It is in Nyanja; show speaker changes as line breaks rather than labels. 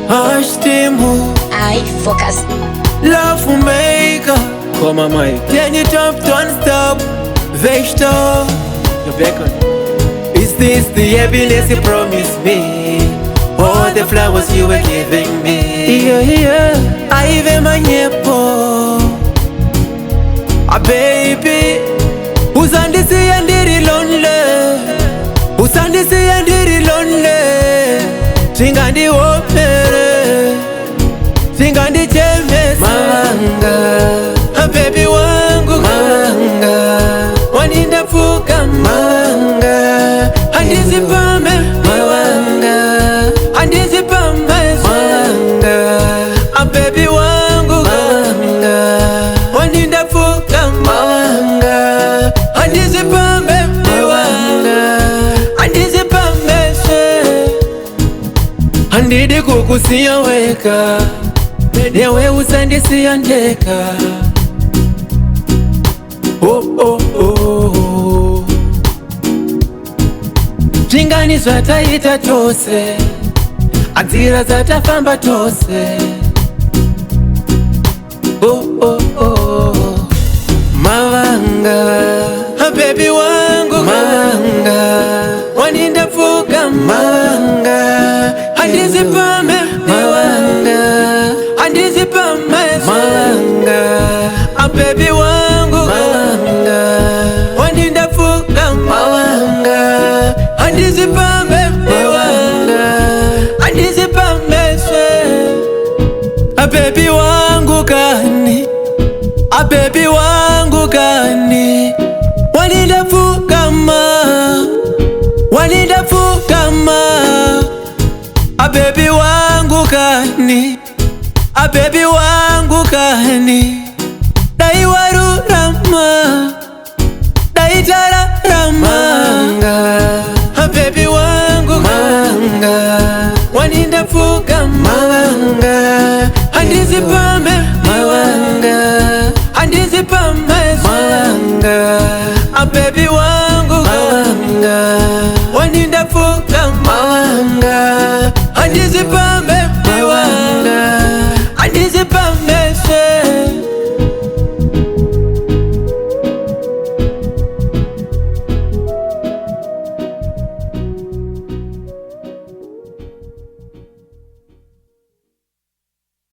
Ashtimu
I focus.
Love maker. Come on, Mike. Can you jump, don't stop. Vegetable. You're back on. Is this the happiness you promised me? All the flowers you were giving me? Yeah. I even my nyepo. Baby. Usandisi and diri lonely. Usandisi and diri lonely. Singandi opere. Singandi chemesi. Mawanga. Baby wangu. Mawanga. Waninda fuka. Mawanga. Andizi pame. Mawanga. Andizi pame. Mawanga. Baby wangu. Mawanga. Waninda fuka. Mawanga. Andizi pame. Mawanga. Andizi pame. Andidi kukusiya weka. Newe usandisiya ndeka. Oh oh oh. Tingani zvataita tose. Adzira dzatafamba tose. Oh oh oh. Mawanga. Baby wangu. Mawanga. Waninda fuka. Mawanga. Andizi pame. Mawanga. Andizi pame. Mawanga. Baby wangu. Mawanga. Waninda fuka. Mawanga. Andizi pame. Mawanga. Andizi pame. Baby wangu kani. Baby wangu kani. Waninda fuka ma. Waninda fuka ma. Baby wangu kani. Baby wangu kani. Dai waru rama. Dai tara rama. Mawanga. Baby wangu. Mawanga. Waninda fuka. Mawanga. Andizi pame. Mawanga. Andizi pame.